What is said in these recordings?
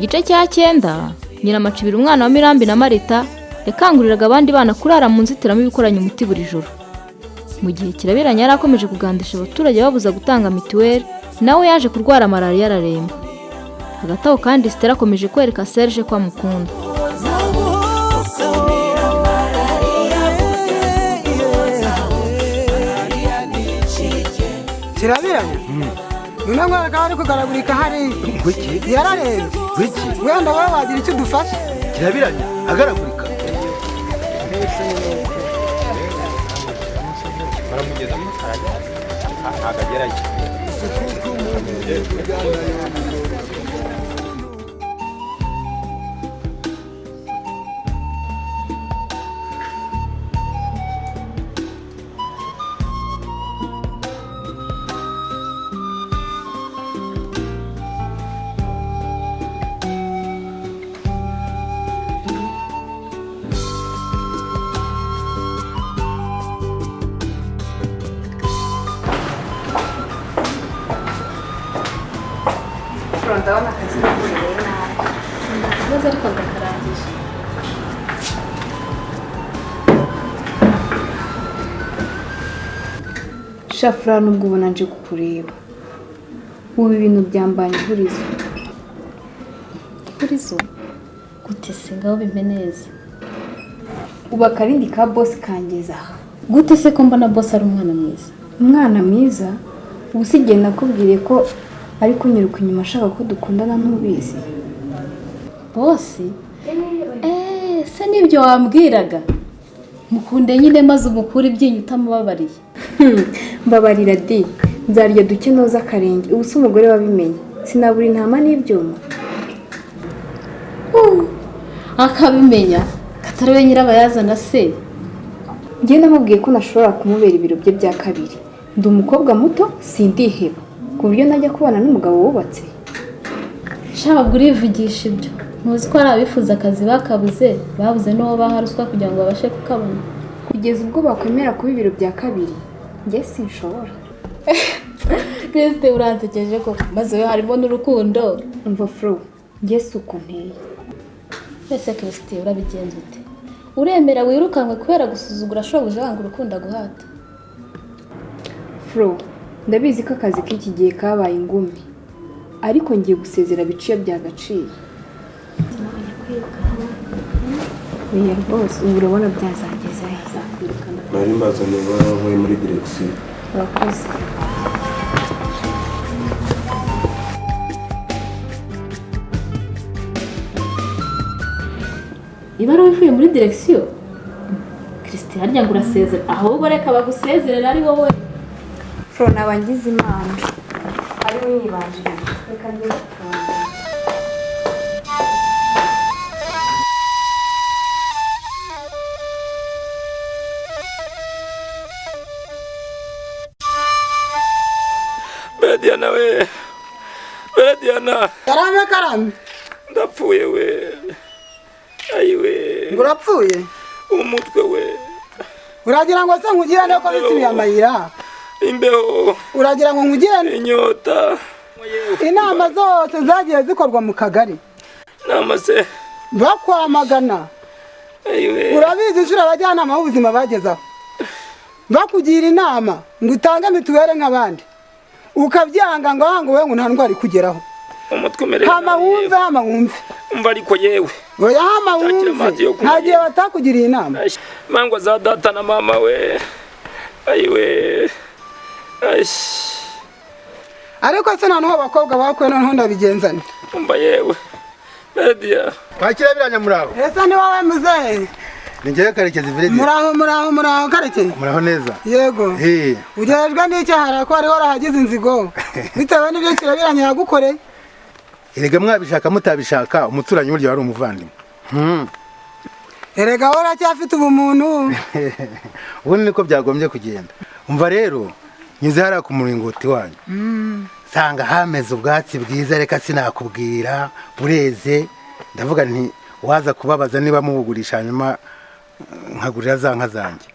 gice cya 9 Nyiramacibiri umwana wa Mirambi na Marita yakanguriraga abandi bana kurara mu nzitiramibu ikoranye umuti buri joro. Mu gihe Kirabiranya yari akomeje kugandisha abaturage babuza gutanga mituweli, nawe yaje kurwara malariya araremba. Hagati aho kandi Stella akomeje kwereka Serge ko amukunda. Kirabiranya none mwaraka ari kugaragurika hari Wiki yararembye wiki wenda wowe wagira icyo udufasha. Kirabiranya agaragurika baramugeza akagerayo. Ndabona akazi k'uburere nabi. Ntakibazo ariko ndakarangije. Shafura nubwo ubona nje kukureba. Ubu ibintu byambanye ihurizo. Ihurizo? Gute se ngaho bimpe neza? Uba akarindi ka boss kangeza aha. Gute se ko mbona boss ari umwana mwiza? Umwana mwiza? Ubu sigiye nakubwiye ko ariko nyiruka inyuma ashaka ko dukundana ntubizi. Bosi? Se nibyo wambwiraga. Mukunde nyine maze umukuru ibyinyo utamubabariye. Mbabarira di. Nzarya duke noza akarenge. Ubu se umugore wabimenye. Sinabura intama n'ibyuma. Akabimenya. Katari we nyirabayazana se. Njye namubwiye ko nashobora kumubera ibiro bye bya kabiri. Ndi umukobwa muto sindiheba. Ku buryo najya kubana n'umugabo wubatse. Shaba gurivugisha ibyo. Muzi ko ari abifuza akazi bakabuze, babuze n'uwo baharuswa kugira ngo babashe kukabona. Kugeza ubwo bakwemera kuba ibiro bya kabiri. Njye sinshobora. Kriste urantekeje ko maze we harimo n'urukundo. Umva Fro, njye suko nteye. Ese Kriste urabigenza ute? Uremera wirukanwe kubera gusuzugura shobuje wanga urukundo guhata. Fro, ndabizi ko akazi k'iki gihe kabaye ingumi, ariko ngiye gusezera biciye byagaciye. Oya rwose ubu urabona byazageza yazakwirukana. Nari mbaza niba wowe muri direction. Urakoze. Ibara wivuye muri direction? Kriste harya ngo urasezera ahubwo reka bagusezerera ari wowe. Fro nabangize imana. Ari we yibanjije. Reka njye Beradiana we. Beradiana. Karame. Ndapfuye we. Ayiwe. Ngurapfuye? Umutwe we. Uragira ngo se nkugire nako bisubiye amayira? Imbeho. Uragira ngo nkugire inyota. Inama zose zagiye zikorwa mu kagari. Nama se. Bakwamagana. Ayiwe. Urabizi inshuro abajyanama b'ubuzima bagezaho. Bakugira inama ngo utange mituweli nk'abandi. Ukabyanga ngo hango we ngo nta ndwara ikugeraho. Umutwe mere. Hama wumve. Umva ariko yewe. Oya hama wumve. Ntagiye batakugiriye inama. Mangwa za data na mama we. Ayiwe. Ariko se noneho abakobwa bakwe noneho ndabigenzane. Umva yewe. Media. Kirabiranya muraho. Ese ni wowe muzehe? Ninjye Karekezi Viredi. Muraho Karekezi. Muraho neza. Yego. Ugejwe n'icyaha ko ari warahagize inzigo. Bitewe n'ibyo Kirabiranya yagukoreye. Erega mwabishaka mutabishaka umuturanyi buryo wari umuvandimwe. Erega wora cyafite ubumuntu. Ubundi niko byagombye kugenda. Umva rero nyuze hara ku muringoti wanyu. Sanga hameze ubwatsi bwiza reka sinakubwira bureze ndavuga nti waza kubabaza niba mubugurisha nyuma nkagurira za nka zanjye.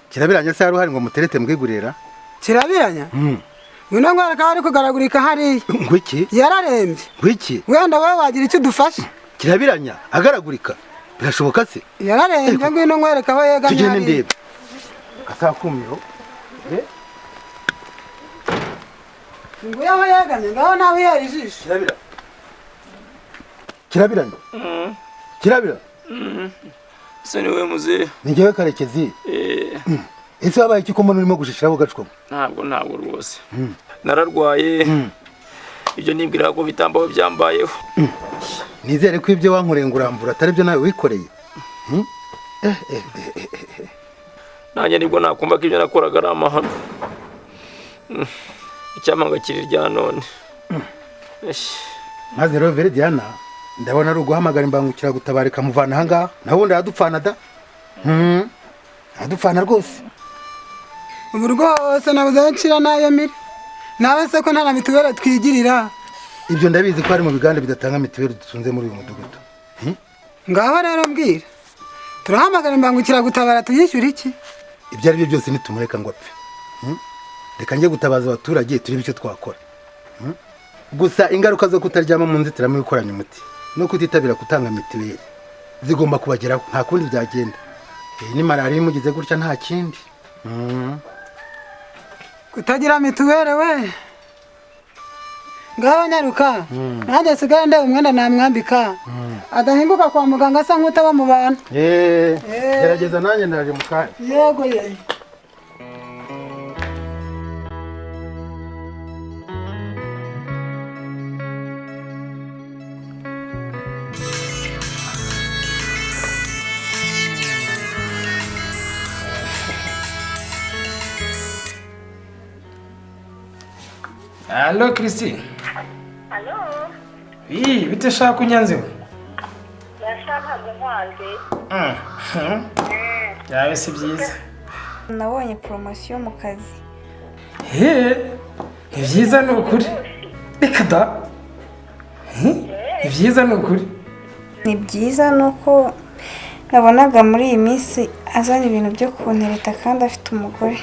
Kirabiranya se haruhari ngo muterete mbwigurira? Kirabiranya? ngwino nkwereka aho ari kugaragurika hariya. Ngwiki? Yararembye. Ngwiki? Wenda wowe wagira icyo udufasha. Kirabiranya agaragurika. Birashoboka se? Yararembye ngwino nkwereka aho yegamye. Tugende ndebe. Akakumiro. Nguye aho yegamye ngaho nawe yari ijisho. Kirabiranya. Kirabiranya. Se niwe muzehe. Ni njyewe Karekezi. Ese wabaye iki ko mbona urimo gushishiraho gacwa? Ntabwo rwose. Nararwaye. Ibyo nibwira ko bitambaho byambayeho. Nizere ko ibyo wankoreye ngurambura atari byo nawe wikoreye. Nanjye nibwo nakumva ko ibyo nakoraga ari amahano. Icyamanga kiri rya none. Maze rero Veridiana ndabona ari uguhamagara imbangukira gutabarika muvana aha ngaha naho ubundi yadupfana da. Adupfana rwose. Ubu rwose nabuze ncira nayo miri. Nawe se ko nta na mituweli twigirira. Ibyo ndabizi ko ari mu bigande bidatanga mituweli dutunze muri uyu mudugudu. Ngaho rero mbwira. Turahamagara imbangukira gutabara tuyishyura iki? Ibyo ari byo byose nitumureka ngo apfe. Reka njye gutabaza abaturage turi icyo twakora. Gusa ingaruka zo kutaryama mu nzitiramibu ikoranye umuti no kutitabira gutanga mituweli zigomba kubageraho nta kundi byagenda. Ni malaria imugize gutya nta kindi. Kutagira mituweli we. Ngaho nyaruka. Nanjye sigaye ndeba umwenda namwambika. Adahinguka kwa muganga asa nk'utaba mu bantu. Gerageza nanjye ndaje mu kanya. Yego ye. Allo Christine. Allo? Oui, bite shaka unyanzeho? Yashaka guhanze. Yawe si byiza. Nabonye promotion mu kazi. Ni byiza ni ukuri. Reka da. Ni byiza ni ukuri. Ni byiza nuko nabonaga muri iyi minsi azanye ibintu byo kuntereta kandi afite umugore.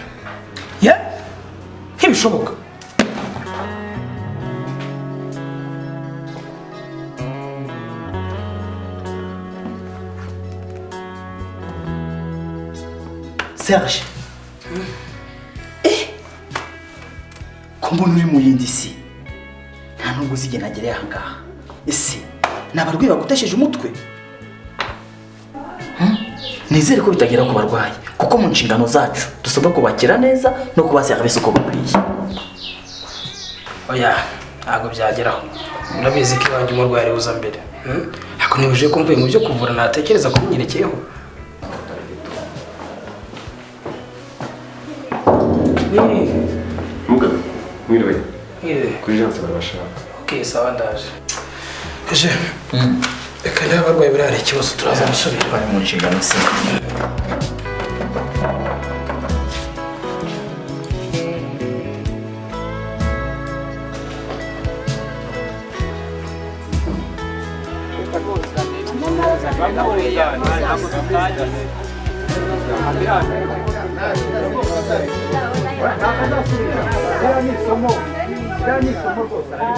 Ntibishoboka. Serge. Ko mbona uri mu yindi si. Nta nubwo uzigena agereye aha ngaha. Ese ni abarwayi bagutesheje umutwe? Nizere ko bitagera ku barwayi kuko mu nshingano zacu dusabwa kubakira neza no kuba serivisi uko bakwiye. Oya, ntabwo byageraho. Urabizi ko iwanjye umurwayi ari uza mbere. Ako ntibuje ko mvuye mu byo kuvura natekereza ko binyerekeyeho. Muga, mwiriwe. Kuri jansi barabashaka. Okay, sawa ndaje. Je. Reka niba abarwayi bari hari ikibazo turaza gusubira. Bari mu nshingano se.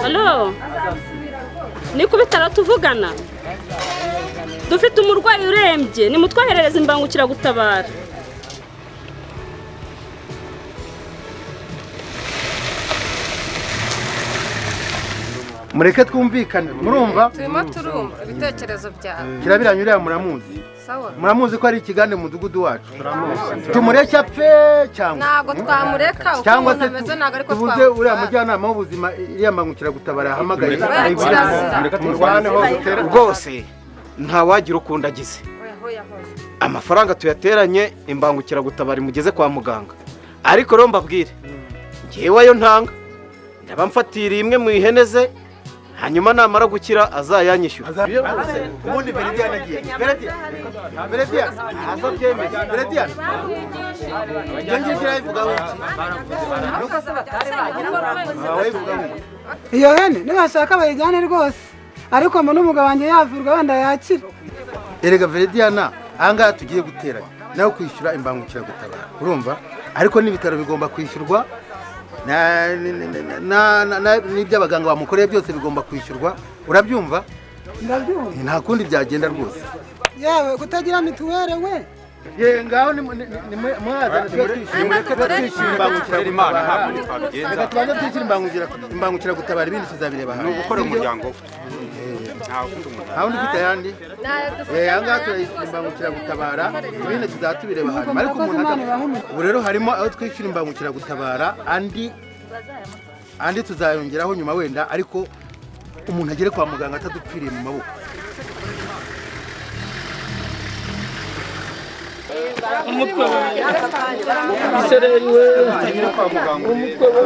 Halo, ni ku bitaro tuvugana. Dufite umurwayi urembye, nimutwoherereza imbangukira gutabara. Mureke twumvikane murumva? Turimo turumva ibitekerezo byawe. Kirabiranya uriya muramuzi? Sawa. Muramuzi ko ari ikigande mu mudugudu wacu? Tumureke apfe cyangwa? Ntago twamureka uko umuntu ameze ntago ariko tubuze uriya mujyanama w'ubuzima iriya mbangukira gutabara yahamagaye. Rwose ntawagira ukunda agize. Amafaranga tuyateranye imbangukira gutabara imugeze kwa muganga. Ariko rero mbabwire ngewe ayo ntanga ndaba mfatira imwe mu ihene ze hanyuma namara gukira azayanyishyura. Ubundi Veridiana agiye. Veridiana azabyemeye. Veridiana yanjye kirayivuga wiki. Iyo hene nibashaka bayijyane rwose. Ariko mbona umugabo wanjye yavurwa wenda yakira. Erega Veridiana ahangaha tugiye guteranya nawe kwishyura imbangukira gutabara urumva ariko n'ibitaro bigomba kwishyurwa n'ibyo abaganga bamukoreye byose bigomba kwishyurwa urabyumva ndabyumva nta kundi byagenda rwose yewe kutagira mituweli we ngaho mwazana twishyura imbangukiragutabara ibindi tuzabireba hano ni ugukora umuryango nta wundi ufite ayandi aha ngaha turayishyura imbangukiragutabara ibindi tuzatubireba hano ariko ubu rero harimo aho twishyura imbangukiragutabara andi tuzayongeraho nyuma wenda ariko umuntu agere kwa muganga atadupfiriye mu maboko umutwe we isereri we umutwe we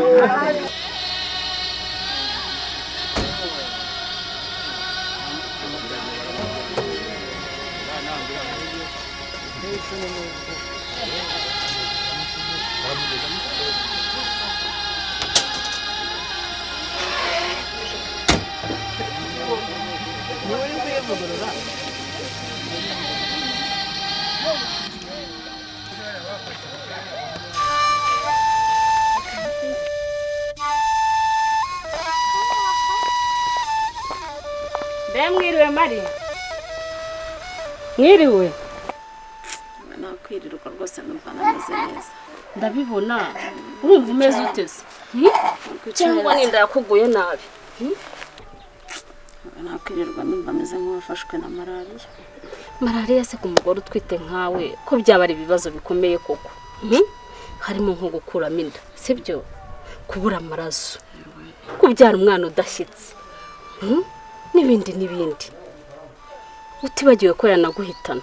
mwiriwe mari mwiriwe nakwirirwa rwose numva nameze neza ndabibona urumva umeze utese cyangwa ninda yakuguye nabi nakwirirwa numva ameze nk'uwafashwe na malariya se ku mugore utwite nkawe ko byaba ari ibibazo bikomeye koko harimo nko gukuramo inda sibyo kubura amaraso kubyara umwana udashyitse n'ibindi utibagiwe ko yanaguhitana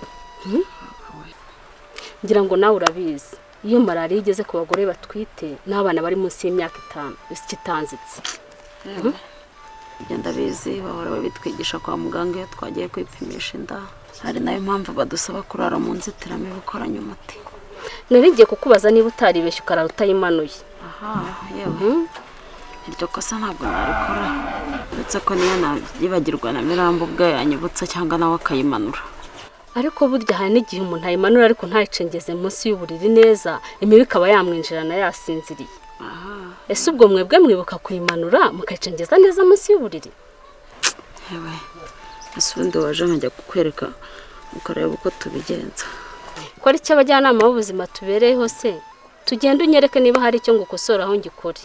ngira ngo nawe urabizi iyo malariya igeze ku bagore batwite n'abana bari munsi y'imyaka 5 ikitanzitse ibyo ndabizi bahora babitwigisha kwa muganga iyo twagiye kwipimisha inda hari nayo mpamvu badusaba kurara mu nzitiramibu ikoranye umuti narigiye kukubaza niba utaribeshye ukarara utayimanuye yewe iryo kosa ntabwo narikora uretse ko niyo nagibagirwa na Mirambo ubwo yanyibutsa cyangwa nawe akayimanura ariko burya hari n'igihe umuntu ayimanura ariko ntayicengeze munsi y'uburiri neza imibu ikaba yamwinjirana yasinziriye ese ubwo mwebwe mwibuka kuyimanura mukayicengeza neza munsi y'uburiri yewe ese ubundi waje nkajya kukwereka ukareba uko tubigenza ko ari cyo abajyanama b'ubuzima tubereyeho se tugenda unyereke niba hari icyo ngukosora aho ngikore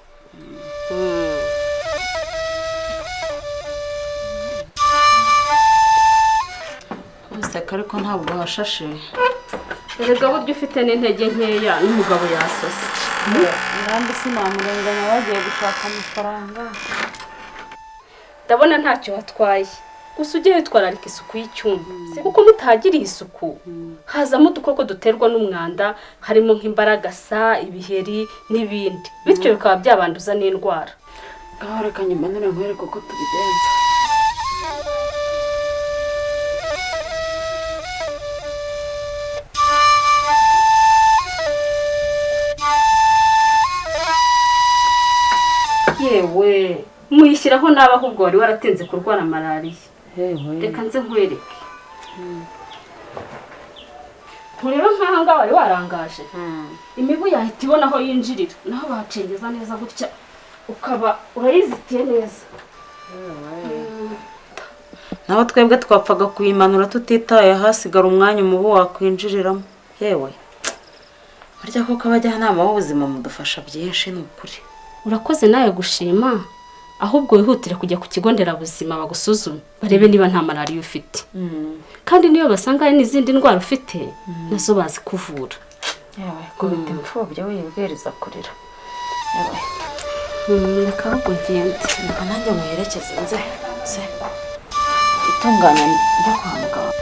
useka ariko ntabwo washashe erega buryo ufite n'intege nkeya n'umugabo yasase Mirambo sinamurenganya bagiye gushaka amafaranga ndabona ntacyo watwaye gusa ujye witwararika isuku y'icyumba kuko mutahagiriye isuku hazamo udukoko duterwa n'umwanda harimo nk'imbaragasa ibiheri n'ibindi bityo bikaba byabanduza n'indwara ngaho reka nyimanure nkwereke uko tubigenza yewe muyishyiraho nabi ahubwo wari waratinze kurwara malariya reka nze nkwereke ntureba nk'aha ngaha wari warangaje imibu yahita ibona aho yinjirira naho bahacengeza neza gutya ukaba urayizitiye neza naho twebwe twapfaga kuyimanura tutitaye hasigara umwanya umubu wakwinjiriramo yewe burya koko abajyanama b'ubuzima mudufasha byinshi ni ukuri urakoze nawe gushima ahubwo wihutire kujya ku kigo nderabuzima bagusuzume barebe niba nta malariya ufite kandi niyo basanga hari n'izindi ndwara ufite nazo bazi kuvura yewe kubita imfubyi wibwiriza kurira reka ahubwo ngende reka nanjye muherekeze nze itunganya ryo kwa muganga